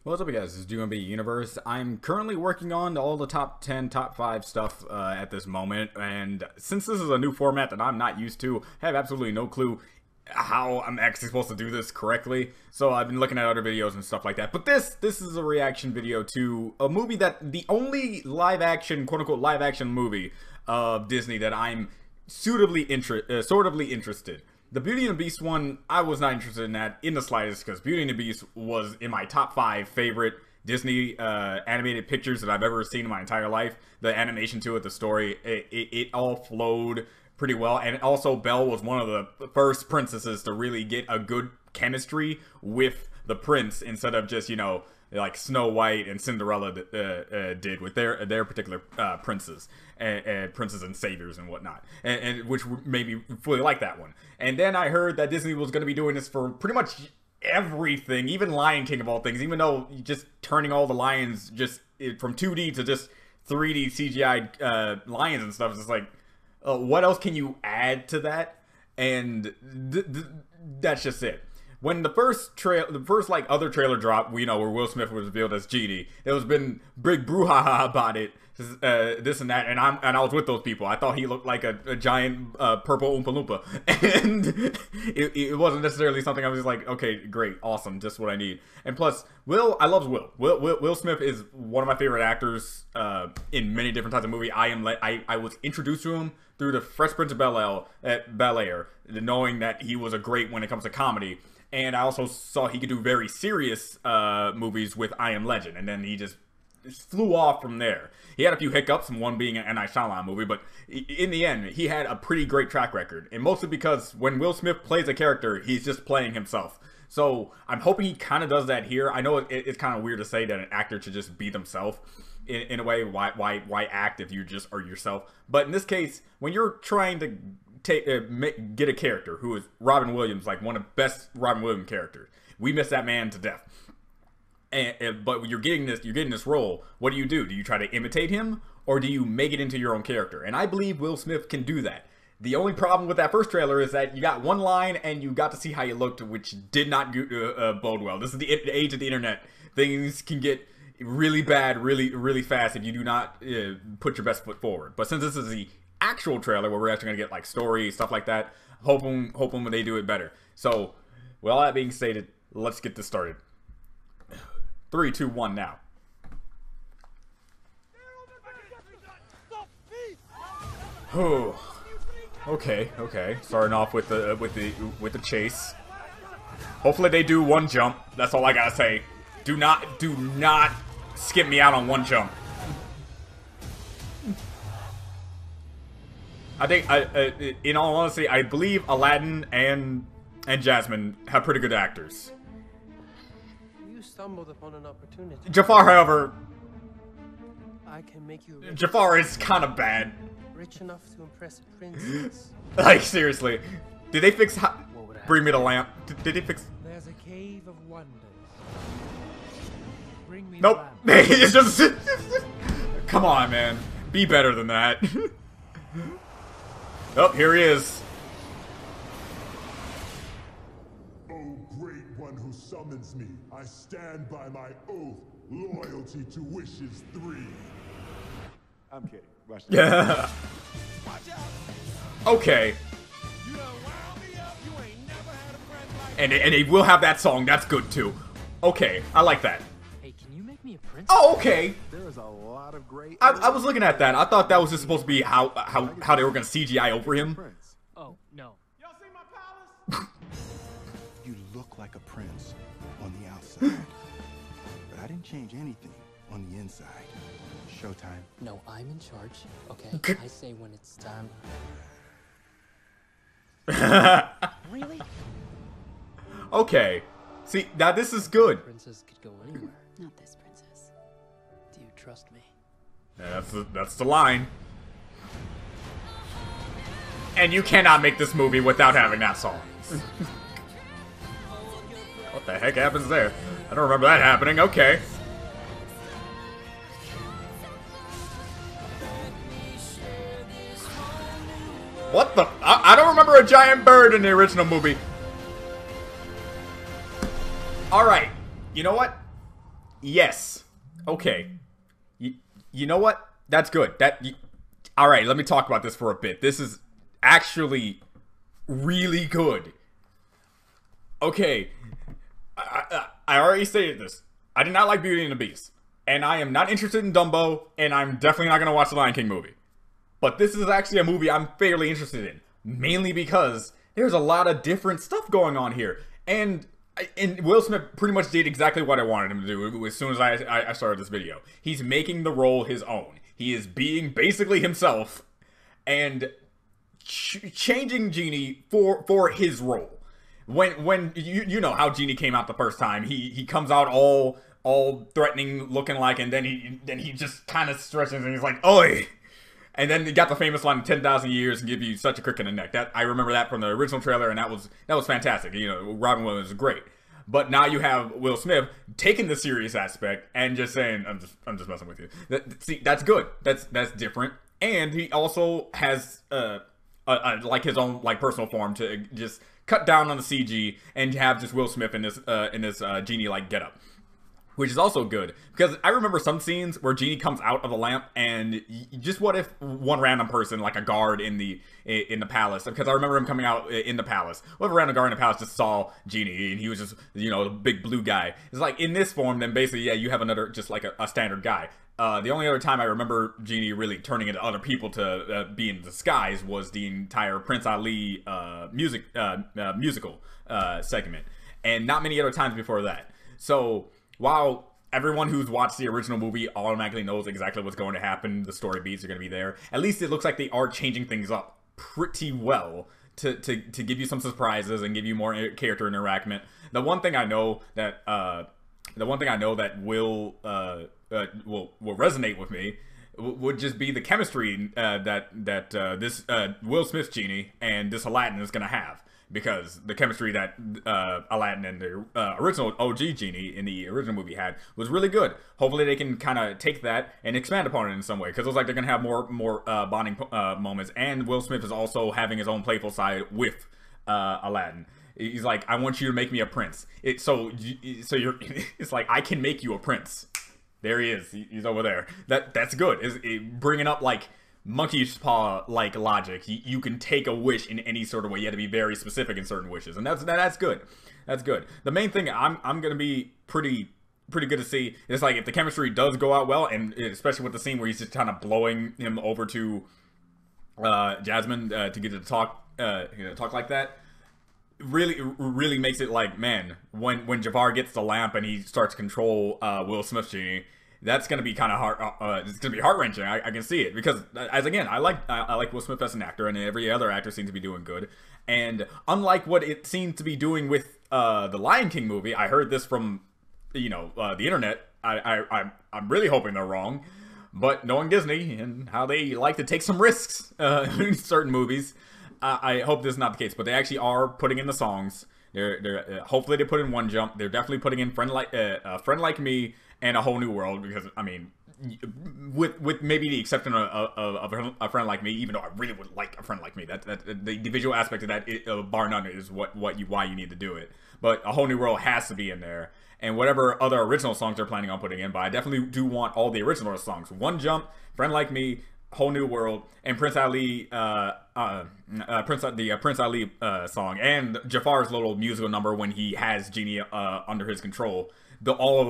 What's up, you guys? This is DMB Universe. I'm currently working on all the top 10, top 5 stuff at this moment, and since this is a new format that I'm not used to, I have absolutely no clue how I'm actually supposed to do this correctly. So I've been looking at other videos and stuff like that. But this is a reaction video to a movie that the only live action, quote unquote, live action movie of Disney that I'm sortably interested. The Beauty and the Beast one, I was not interested in that in the slightest, because Beauty and the Beast was in my top 5 favorite Disney animated pictures that I've ever seen in my entire life. The animation to it, the story, it all flowed pretty well. And also, Belle was one of the first princesses to really get a good chemistry with the prince, instead of just, you know, like Snow White and Cinderella did with their particular princes and princes and saviors and whatnot, and which made me fully like that one. And then I heard that Disney was going to be doing this for pretty much everything, even Lion King of all things. Even though just turning all the lions just from 2D to just 3D CGI lions and stuff is just like, what else can you add to that? And that's just it. When the first like other trailer dropped, you know, where Will Smith was revealed as Genie, there was been big brouhaha about it, this and that, and I was with those people. I thought he looked like a giant purple Oompa Loompa, and it wasn't necessarily something I was just like, okay, great, awesome, just what I need. And plus, I love Will. Will Smith is one of my favorite actors in many different types of movie. I was introduced to him through the Fresh Prince of Bel-Air, knowing that he was a great when it comes to comedy. And I also saw he could do very serious movies with I Am Legend, and then he just flew off from there. He had a few hiccups, and one being an M. Night Shyamalan movie, but in the end, he had a pretty great track record. And mostly because when Will Smith plays a character, he's just playing himself. So I'm hoping he kind of does that here. I know it's kind of weird to say that an actor should just be themselves. In a way, why act if you just are yourself? But in this case, when you're trying to get a character who is Robin Williams, like one of the best Robin Williams characters. We miss that man to death. But you're getting this role. What do? Do you try to imitate him, or do you make it into your own character? And I believe Will Smith can do that. The only problem with that first trailer is that you got one line and you got to see how you looked, which did not bode well. This is the age of the internet. Things can get really bad really fast if you do not put your best foot forward. But since this is the actual trailer where we're actually gonna get like story stuff like that, hoping they do it better. So with all that being stated, let's get this started. 3, 2, 1 now. Oh, okay. Starting off with the chase. Hopefully they do one jump. That's all I gotta say. Do not skip me out on one jump. I think, in all honesty, I believe Aladdin and Jasmine have pretty good actors. You stumbled upon an opportunity. Jafar, however, I can make you rich, Jafar is kind of bad. rich enough to impress a princess. Like, seriously. Did they fix Bring Me the Lamp? Did they fix... There's a cave of wonders. Bring me Nope. the lamp. It's just... Come on, man. Be better than that. Oh, here he is. O great one who summons me, I stand by my oath, loyalty to wishes 3. I'm kidding. Rush Yeah. Okay. And they will have that song. That's good too. Okay, I like that. Hey, can you make me a prince? Oh, okay. There is a lot of great. I was looking at that. I thought that was just supposed to be how they were gonna CGI over him. Prince. Oh, no. Y'all see my palace? You look like a prince on the outside, but I didn't change anything on the inside. Showtime. No, I'm in charge. Okay, I say when it's time. Really? Okay. See, now this is good. Princess could go anywhere. Not this princess. Do you trust me? Yeah, that's the line. And you cannot make this movie without having that song. What the heck happens there? I don't remember that happening. Okay. What the? I don't remember a giant bird in the original movie. Alright. You know what? Yes. Okay. You know what? That's good. All right, let me talk about this for a bit. This is actually really good. Okay. I already stated this. I did not like Beauty and the Beast. And I am not interested in Dumbo, and I'm definitely not going to watch the Lion King movie. But this is actually a movie I'm fairly interested in. Mainly because there's a lot of different stuff going on here. And Will Smith pretty much did exactly what I wanted him to do as soon as I started this video. He's making the role his own. He is being basically himself and changing Genie for his role. When you know how Genie came out the first time, he comes out all threatening looking like, and then he just kind of stretches and he's like, "Oi!" And then he got the famous line, 10,000 years and give you such a crick in the neck. That I remember that from the original trailer, and that was fantastic. You know, Robin Williams was great. But now you have Will Smith taking the serious aspect and just saying, "I'm just messing with you." See, that's good. That's different. And he also has like his own like personal form to just cut down on the CG and have just Will Smith in this Genie like getup. Which is also good, because I remember some scenes where Genie comes out of a lamp, and just what if one random person, like a guard in the palace, because I remember him coming out in the palace, what if a random guard in the palace just saw Genie, and he was just, you know, the big blue guy. It's like, in this form, then basically, yeah, you have another, just like a standard guy. The only other time I remember Genie really turning into other people to be in disguise was the entire Prince Ali musical segment, and not many other times before that. So while everyone who's watched the original movie automatically knows exactly what's going to happen, the story beats are going to be there, at least it looks like they are changing things up pretty well to give you some surprises and give you more character interaction. The one thing I know that will resonate with me would just be the chemistry that this Will Smith Genie and this Aladdin is going to have. Because the chemistry that Aladdin and the original OG Genie in the original movie had was really good. Hopefully they can kind of take that and expand upon it in some way. Because it looks like they're going to have more bonding moments. And Will Smith is also having his own playful side with Aladdin. He's like, "I want you to make me a prince." It's like, I can make you a prince. There he is. He's over there. That's good. Is bringing up like monkey's paw like logic. You can take a wish in any sort of way. You have to be very specific in certain wishes, and that's good. That's good. The main thing I'm gonna be pretty good to see is like if the chemistry does go out well, and especially with the scene where he's just kind of blowing him over to Jasmine to get her to talk like that. Really makes it like, man, when Jafar gets the lamp and he starts to control Will Smith Genie, that's gonna be kind of hard. It's gonna be heart wrenching. I can see it, because as again, I like Will Smith as an actor, and every other actor seems to be doing good. And unlike what it seemed to be doing with the Lion King movie, I heard this from the internet. I'm really hoping they're wrong, but knowing Disney and how they like to take some risks in certain movies, I hope this is not the case. But they actually are putting in the songs. They're hopefully they put in One Jump. They're definitely putting in Friend Like Me and A Whole New World, because I mean, with maybe the exception of A Friend Like Me, even though I really would like A Friend Like Me, that the visual aspect of that, bar none, is why you need to do it. But A Whole New World has to be in there, and whatever other original songs they're planning on putting in. But I definitely do want all the original songs: One Jump, Friend Like Me, Whole New World, and Prince Ali, Prince Ali song, and Jafar's little musical number when he has Genie under his control. All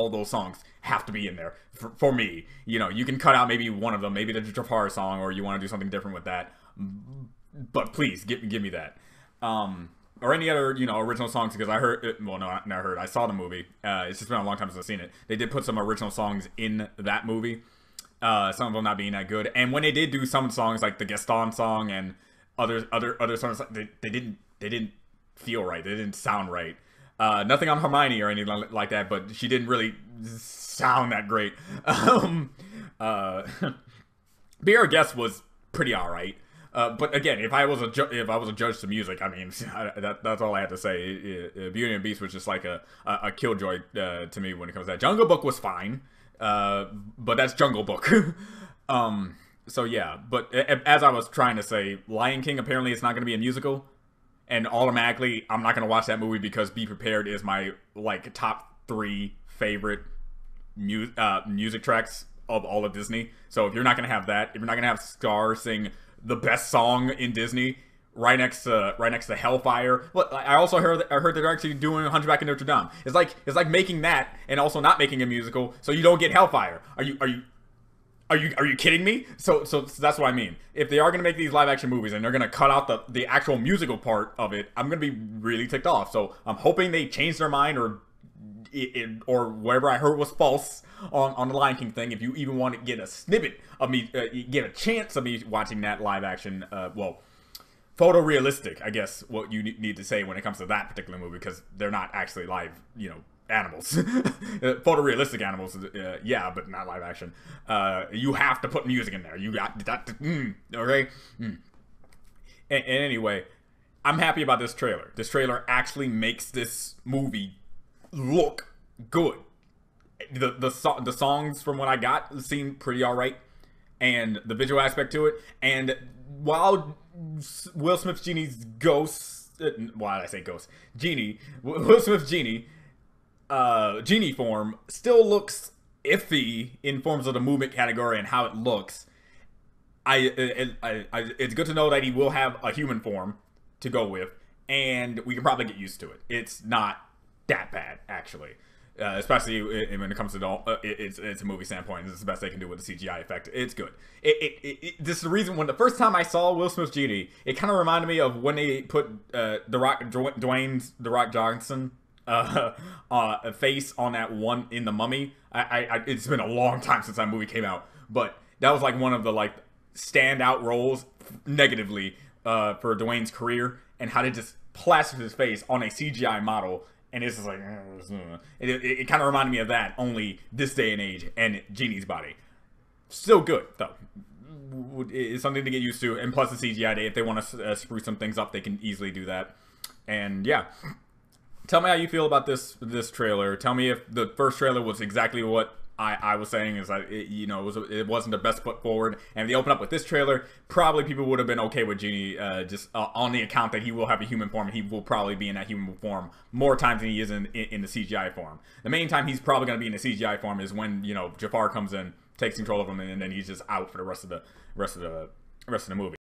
of those songs have to be in there for me. You know, you can cut out maybe one of them, maybe the Jafar song, or you want to do something different with that. But please give me that. Or any other, original songs, because I heard, well, no, I heard, I saw the movie. It's just been a long time since I've seen it. They did put some original songs in that movie. Some of them not being that good. And when they did do some songs, like the Gaston song and other songs, they didn't feel right. They didn't sound right. Nothing on Hermione or anything like that, but she didn't really sound that great. Be Our Guest was pretty alright. But again, if I was a judge to music, I mean, that's all I have to say. Beauty and the Beast was just like a killjoy to me when it comes to that. Jungle Book was fine, but that's Jungle Book. So yeah, but as I was trying to say, Lion King apparently it's not going to be a musical, and automatically I'm not going to watch that movie because Be Prepared is my like top 3 favorite music tracks of all of Disney. So if you're not gonna have that, if you're not gonna have Scar sing the best song in Disney right next to Hellfire. Well, I also heard that they're actually doing Hunchback of Notre Dame. It's like making that and also not making a musical, so you don't get Hellfire. Are you kidding me? So that's what I mean. If they are gonna make these live action movies and they're gonna cut out the actual musical part of it, I'm gonna be really ticked off. So I'm hoping they change their mind, or whatever I heard was false on the Lion King thing. If you even want to get a snippet of me, get a chance of me watching that live action, photorealistic, I guess what you need to say when it comes to that particular movie, because they're not actually live, animals. Photorealistic animals, yeah, but not live action. You have to put music in there. You got that. Okay. And anyway, I'm happy about this trailer. This trailer actually makes this movie look good. The songs from what I got seem pretty alright, and the visual aspect to it. And while Will Smith's Genie's ghost, why did I say ghost? Genie, Will Smith's Genie, Genie form still looks iffy in forms of the movement category and how it looks. It's good to know that he will have a human form to go with, and we can probably get used to it. It's not that bad, actually. Especially when it comes to it's a movie standpoint. It's the best they can do with the CGI effect. It's good. This is the reason when the first time I saw Will Smith's Genie, it kind of reminded me of when they put Dwayne's The Rock Johnson face on that one in The Mummy. It's been a long time since that movie came out, but that was like one of the standout roles negatively for Dwayne's career, and how they just plastered his face on a CGI model. And it's just like, it kind of reminded me of that, only this day and age, and Genie's body. Still good, though. It's something to get used to, and plus the CGI day, if they want to spruce some things up, they can easily do that. And yeah, tell me how you feel about this trailer. Tell me if the first trailer was exactly what I was saying, is that it wasn't the best foot forward, and if they open up with this trailer, probably people would have been okay with Genie, just on the account that he will have a human form, and he will probably be in that human form more times than he is in the CGI form. The main time he's probably going to be in the CGI form is when Jafar comes in, takes control of him, and then he's just out for the rest of the movie.